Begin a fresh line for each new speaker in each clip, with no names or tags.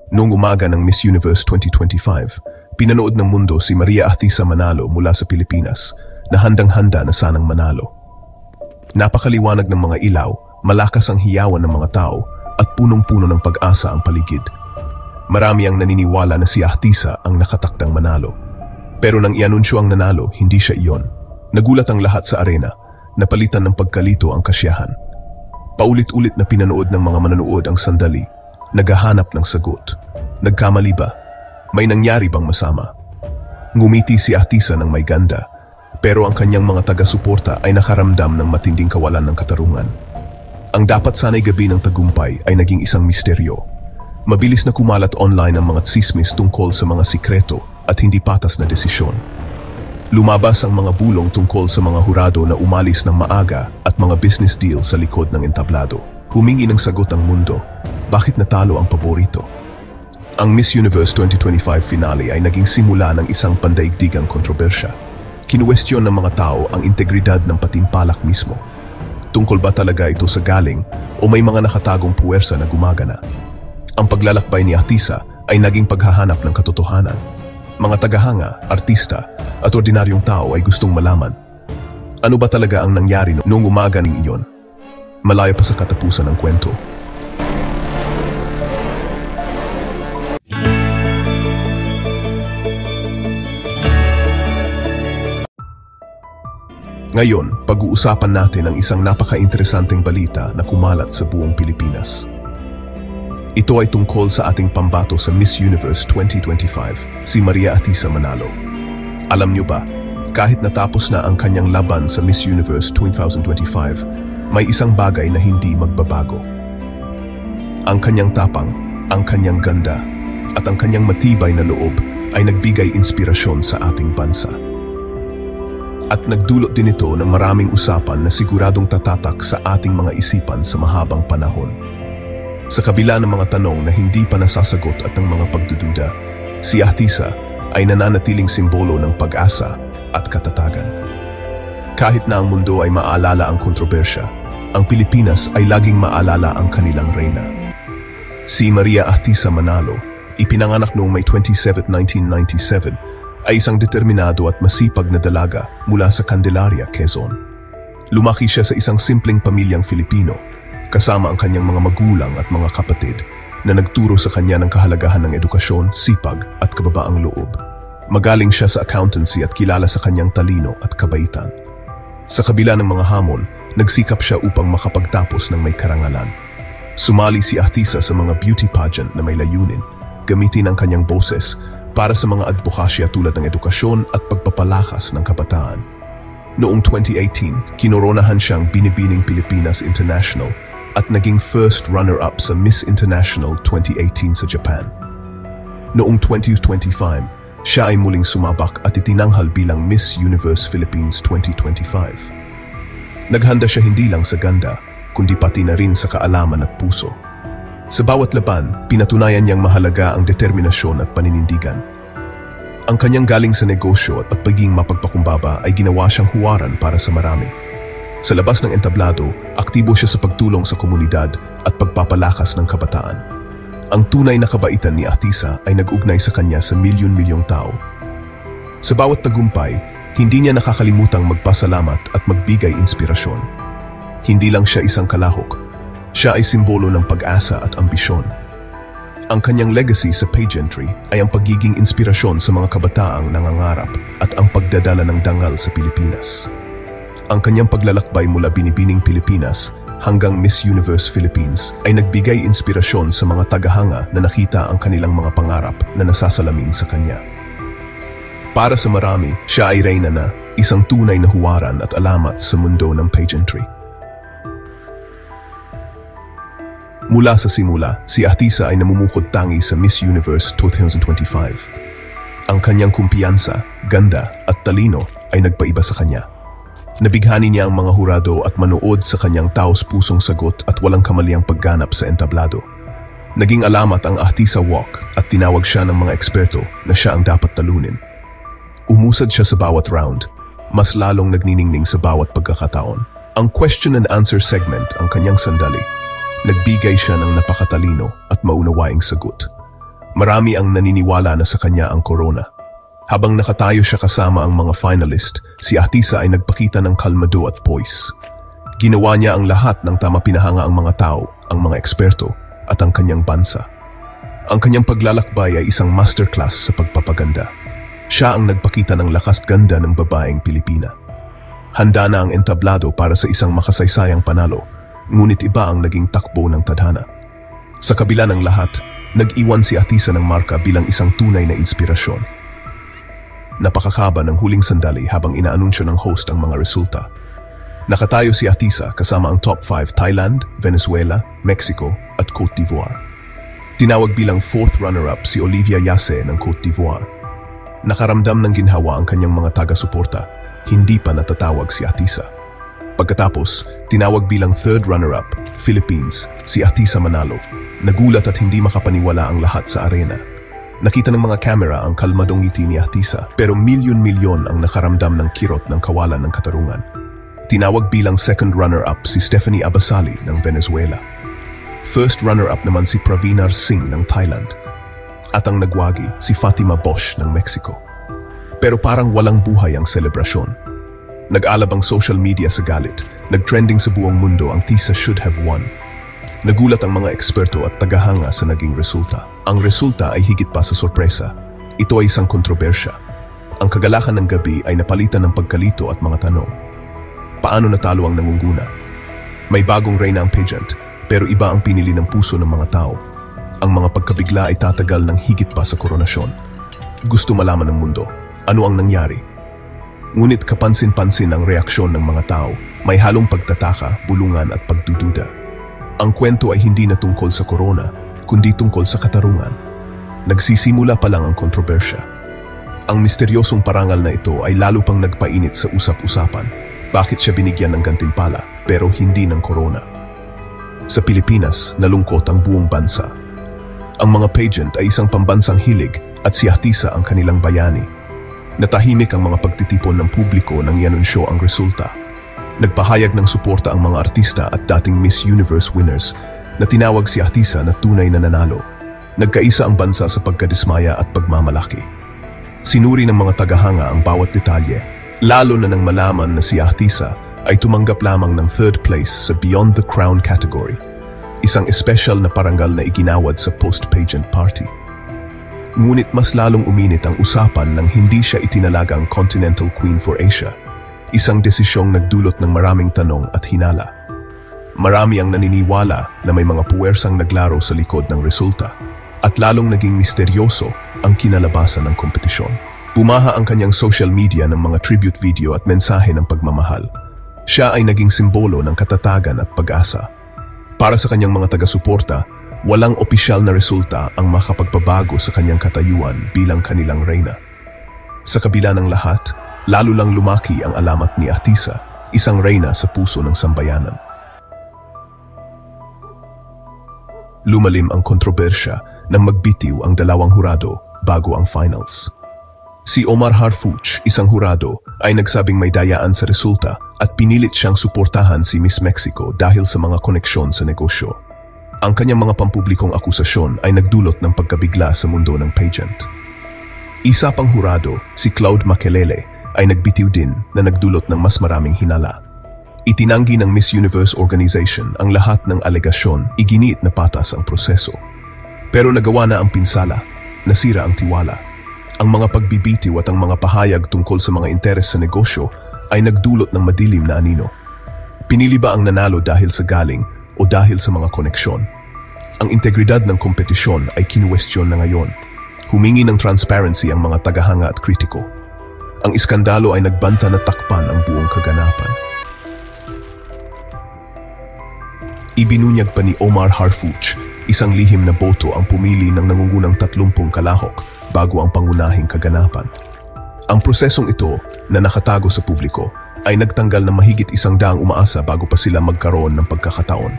Noong umaga ng Miss Universe 2025, pinanood ng mundo si Maria Atisa Manalo mula sa Pilipinas na handang-handa na sanang manalo. Napakaliwanag ng mga ilaw, malakas ang hiyawan ng mga tao at punong-puno ng pag-asa ang paligid. Marami ang naniniwala na si Atisa ang nakatakdang manalo. Pero nang ianunsyo ang nanalo, hindi siya iyon. Nagulat ang lahat sa arena, napalitan ng pagkalito ang kasiyahan. Paulit-ulit na pinanood ng mga manonood ang sandali, naghahanap ng sagot. Nagkamali ba? May nangyari bang masama? Ngumiti si Atisa ng may ganda, pero ang kanyang mga taga-suporta ay nakaramdam ng matinding kawalan ng katarungan. Ang dapat sana'y gabi ng tagumpay ay naging isang misteryo. Mabilis na kumalat online ang mga tsismis tungkol sa mga sikreto at hindi patas na desisyon. Lumabas ang mga bulong tungkol sa mga hurado na umalis ng maaga at mga business deal sa likod ng entablado. Humingi ng sagot ang mundo. Bakit natalo ang paborito? Ang Miss Universe 2025 finale ay naging simula ng isang pandaigdigang kontrobersya. Kinuwestiyon ng mga tao ang integridad ng patimpalak mismo. Tungkol ba talaga ito sa galing o may mga nakatagong puwersa na gumagana? Ang paglalakbay ni Atisa ay naging paghahanap ng katotohanan. Mga tagahanga, artista at ordinaryong tao ay gustong malaman. Ano ba talaga ang nangyari noong umaga ning iyon? Malayo pa sa katapusan ng kwento. Ngayon, pag-uusapan natin ang isang napaka-interesanteng balita na kumalat sa buong Pilipinas. Ito ay tungkol sa ating pambato sa Miss Universe 2025, si Maria Atisa Manalo. Alam niyo ba, kahit natapos na ang kanyang laban sa Miss Universe 2025, may isang bagay na hindi magbabago. Ang kanyang tapang, ang kanyang ganda, at ang kanyang matibay na loob ay nagbigay inspirasyon sa ating bansa. At nagdulot din ito ng maraming usapan na siguradong tatatak sa ating mga isipan sa mahabang panahon. Sa kabila ng mga tanong na hindi pa nasasagot at ng mga pagdududa, si Atisa ay nananatiling simbolo ng pag-asa at katatagan. Kahit na ang mundo ay maalala ang kontrobersya, ang Pilipinas ay laging maalala ang kanilang reyna. Si Maria Atisa Manalo, ipinanganak noong May 27, 1997, ay isang determinado at masipag na dalaga mula sa Candelaria, Quezon. Lumaki siya sa isang simpleng pamilyang Filipino, kasama ang kanyang mga magulang at mga kapatid na nagturo sa kanya ng kahalagahan ng edukasyon, sipag at kababaang loob. Magaling siya sa accountancy at kilala sa kanyang talino at kabaitan. Sa kabila ng mga hamon, nagsikap siya upang makapagtapos ng may karangalan. Sumali si Atisa sa mga beauty pageant na may layunin, gamitin ang kanyang boses para sa mga advokasya tulad ng edukasyon at pagpapalakas ng kabataan. Noong 2018, kinoronahan siyang Binibining Pilipinas International at naging first runner-up sa Miss International 2018 sa Japan. Noong 2025, siya ay muling sumabak at itinanghal bilang Miss Universe Philippines 2025. Naghanda siya hindi lang sa ganda, kundi pati na rin sa kaalaman at puso. Sa bawat laban, pinatunayan niyang mahalaga ang determinasyon at paninindigan. Ang kanyang galing sa negosyo at pagiging mapagpakumbaba ay ginawa siyang huwaran para sa marami. Sa labas ng entablado, aktibo siya sa pagtulong sa komunidad at pagpapalakas ng kabataan. Ang tunay na kabaitan ni Atisa ay nag-ugnay sa kanya sa milyon-milyong tao. Sa bawat tagumpay, hindi niya nakakalimutang magpasalamat at magbigay inspirasyon. Hindi lang siya isang kalahok, siya ay simbolo ng pag-asa at ambisyon. Ang kanyang legacy sa pageantry ay ang pagiging inspirasyon sa mga kabataang nangangarap at ang pagdadala ng dangal sa Pilipinas. Ang kanyang paglalakbay mula Binibining Pilipinas hanggang Miss Universe Philippines ay nagbigay inspirasyon sa mga tagahanga na nakita ang kanilang mga pangarap na nasasalamin sa kanya. Para sa marami, siya ay reyna na, isang tunay na huwaran at alamat sa mundo ng pageantry. Mula sa simula, si Atisa ay namumukod tangi sa Miss Universe 2025. Ang kanyang kumpiyansa, ganda at talino ay nagpaiba sa kanya. Nabighani niya ang mga hurado at manood sa kanyang taos-pusong sagot at walang kamaliang pagganap sa entablado. Naging alamat ang Atisa Walk at tinawag siya ng mga eksperto na siya ang dapat talunin. Umusad siya sa bawat round, mas lalong nagniningning sa bawat pagkakataon. Ang question and answer segment ang kanyang sandali. Nagbigay siya ng napakatalino at maunawaing sagot. Marami ang naniniwala na sa kanya ang corona. Habang nakatayo siya kasama ang mga finalist, si Atisa ay nagpakita ng kalmado at poise. Ginawa niya ang lahat ng tama, pinahanga ang mga tao, ang mga eksperto, at ang kanyang bansa. Ang kanyang paglalakbay ay isang masterclass sa pagpapaganda. Siya ang nagpakita ng lakas ganda ng babaeng Pilipina. Handa na ang entablado para sa isang makasaysayang panalo, ngunit iba ang naging takbo ng tadhana. Sa kabila ng lahat, nag-iwan si Atisa ng marka bilang isang tunay na inspirasyon. Napakakaba ng huling sandali habang inaanunsyo ng host ang mga resulta. Nakatayo si Atisa kasama ang top 5 Thailand, Venezuela, Mexico at Cote d'Ivoire. Tinawag bilang 4th runner-up si Olivia Yase ng Cote d'Ivoire. Nakaramdam ng ginhawa ang kanyang mga taga-suporta, hindi pa natatawag si Atisa. Pagkatapos, tinawag bilang 3rd runner-up, Philippines, si Atisa Manalo. Nagulat at hindi makapaniwala ang lahat sa arena. Nakita ng mga kamera ang kalmadong ngiti ni Atisa, pero milyon-milyon ang nakaramdam ng kirot ng kawalan ng katarungan. Tinawag bilang 2nd runner-up si Stephanie Abasali ng Venezuela. 1st runner-up naman si Pravinar Singh ng Thailand. At ang nagwagi si Fatima Bosch ng Mexico. Pero parang walang buhay ang selebrasyon. Nag-alab ang social media sa galit. Nag-trending sa buong mundo ang Tisa should have won. Nagulat ang mga eksperto at tagahanga sa naging resulta. Ang resulta ay higit pa sa sorpresa. Ito ay isang kontrobersya. Ang kagalakan ng gabi ay napalitan ng pagkalito at mga tanong. Paano natalo ang nangunguna? May bagong reyna ang pageant, pero iba ang pinili ng puso ng mga tao. Ang mga pagkabigla ay tatagal ng higit pa sa koronasyon. Gusto malaman ng mundo, ano ang nangyari? Ngunit kapansin-pansin ang reaksyon ng mga tao, may halong pagtataka, bulungan at pagdududa. Ang kwento ay hindi na tungkol sa corona, kundi tungkol sa katarungan. Nagsisimula pa lang ang kontrobersya. Ang misteryosong parangal na ito ay lalo pang nagpainit sa usap-usapan. Bakit siya binigyan ng gantimpala, pero hindi ng corona? Sa Pilipinas, nalungkot ang buong bansa. Ang mga pageant ay isang pambansang hilig at si Atisa ang kanilang bayani. Natahimik ang mga pagtitipon ng publiko nang ianunsyo ang resulta. Nagpahayag ng suporta ang mga artista at dating Miss Universe winners na tinawag si Atisa na tunay na nanalo. Nagkaisa ang bansa sa pagkadismaya at pagmamalaki. Sinuri ng mga tagahanga ang bawat detalye, lalo na nang malaman na si Atisa ay tumanggap lamang ng 3rd place sa Beyond the Crown category, isang espesyal na parangal na iginawad sa post-pageant party. Ngunit mas lalong uminit ang usapan nang hindi siya itinalagang Continental Queen for Asia, isang desisyong nagdulot ng maraming tanong at hinala. Marami ang naniniwala na may mga puwersang naglaro sa likod ng resulta, at lalong naging misteryoso ang kinalabasan ng kompetisyon. Bumaha ang kanyang social media ng mga tribute video at mensahe ng pagmamahal. Siya ay naging simbolo ng katatagan at pag-asa. Para sa kanyang mga taga-suporta, walang opisyal na resulta ang makapagbabago sa kanyang katayuan bilang kanilang reyna. Sa kabila ng lahat, lalo lang lumaki ang alamat ni Atisa, isang reyna sa puso ng sambayanan. Lumalim ang kontrobersya nang magbitiw ang dalawang hurado bago ang finals. Si Omar Harfuch, isang hurado, ay nagsabing may dayaan sa resulta at pinilit siyang suportahan si Miss Mexico dahil sa mga koneksyon sa negosyo. Ang kanyang mga pampublikong akusasyon ay nagdulot ng pagkabigla sa mundo ng pageant. Isa pang hurado, si Claude Makelele, ay nagbitiw din na nagdulot ng mas maraming hinala. Itinanggi ng Miss Universe Organization ang lahat ng alegasyon, iginiit na patas ang proseso. Pero nagawa na ang pinsala, nasira ang tiwala. Ang mga pagbibitiw at ang mga pahayag tungkol sa mga interes sa negosyo ay nagdulot ng madilim na anino. Pinili ba ang nanalo dahil sa galing o dahil sa mga koneksyon? Ang integridad ng kompetisyon ay kinuwestiyon na ngayon. Humingi ng transparency ang mga tagahanga at kritiko. Ang iskandalo ay nagbanta na takpan ang buong kaganapan. Ibinunyag pa ni Omar Harfuch, isang lihim na boto ang pumili ng nangungunang 30 kalahok bago ang pangunahing kaganapan. Ang prosesong ito, na nakatago sa publiko, ay nagtanggal ng mahigit 100 umaasa bago pa sila magkaroon ng pagkakataon.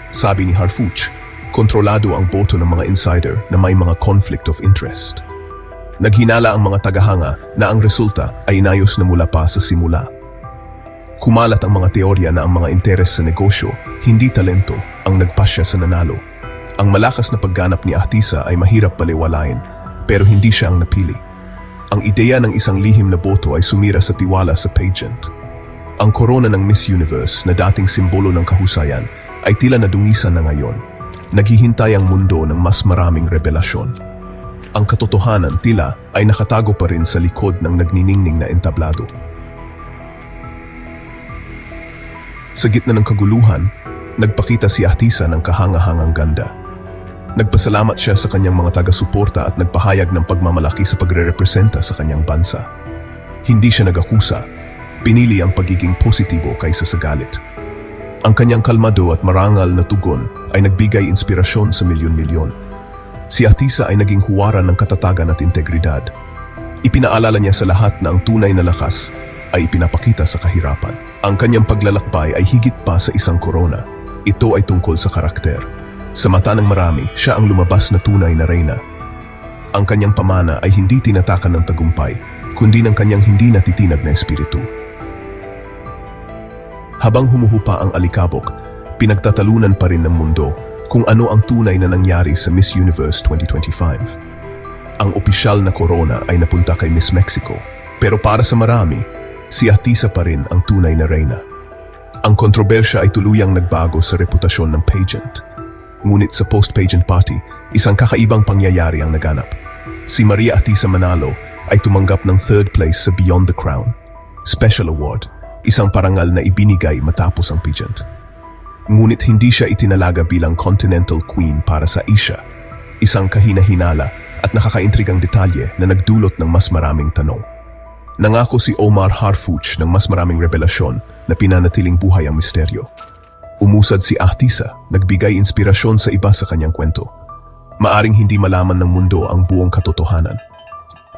Sabi ni Harfuch, kontrolado ang boto ng mga insider na may mga conflict of interest. Naghinala ang mga tagahanga na ang resulta ay inayos na mula pa sa simula. Kumalat ang mga teorya na ang mga interes sa negosyo, hindi talento, ang nagpasya sa nanalo. Ang malakas na pagganap ni Ahtisa ay mahirap baliwalain, pero hindi siya ang napili. Ang ideya ng isang lihim na boto ay sumira sa tiwala sa pageant. Ang korona ng Miss Universe na dating simbolo ng kahusayan ay tila nadungisan na ngayon. Naghihintay ang mundo ng mas maraming revelasyon. Ang katotohanan tila ay nakatago pa rin sa likod ng nagniningning na entablado. Sa gitna ng kaguluhan, nagpakita si Ahtisa ng kahangahangang ganda. Nagpasalamat siya sa kanyang mga taga-suporta at nagpahayag ng pagmamalaki sa pagre-representa sa kanyang bansa. Hindi siya nagakusa, pinili ang pagiging positibo kaysa sa galit. Ang kanyang kalmado at marangal na tugon ay nagbigay inspirasyon sa milyon-milyon. Si Ahtisa ay naging huwaran ng katatagan at integridad. Ipinaalala niya sa lahat na ang tunay na lakas ay ipinapakita sa kahirapan. Ang kanyang paglalakbay ay higit pa sa isang korona. Ito ay tungkol sa karakter. Sa mata ng marami, siya ang lumabas na tunay na reyna. Ang kanyang pamana ay hindi tinatakan ng tagumpay, kundi ng kanyang hindi natitinag na espiritu. Habang humuhupa ang alikabok, pinagtatalunan pa rin ng mundo kung ano ang tunay na nangyari sa Miss Universe 2025. Ang opisyal na korona ay napunta kay Miss Mexico, pero para sa marami, si Ahtisa pa rin ang tunay na reyna. Ang kontrobersya ay tuluyang nagbago sa reputasyon ng pageant. Ngunit sa post-pageant party, isang kakaibang pangyayari ang naganap. Si Maria Ahtisa Manalo ay tumanggap ng 3rd place sa Beyond the Crown Special Award, isang parangal na ibinigay matapos ang pageant. Ngunit hindi siya itinalaga bilang Continental Queen para sa Asia, isang kahina-hinala at nakakaintrigang detalye na nagdulot ng mas maraming tanong. Nangako si Omar Harfouch ng mas maraming revelasyon na pinanatiling buhay ang misteryo. Umusad si Ahtisa, nagbigay inspirasyon sa iba sa kanyang kwento. Maaring hindi malaman ng mundo ang buong katotohanan.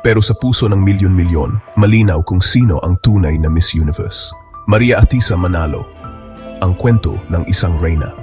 Pero sa puso ng milyon-milyon, malinaw kung sino ang tunay na Miss Universe. Maria Ahtisa Manalo, ang kwento ng isang reyna.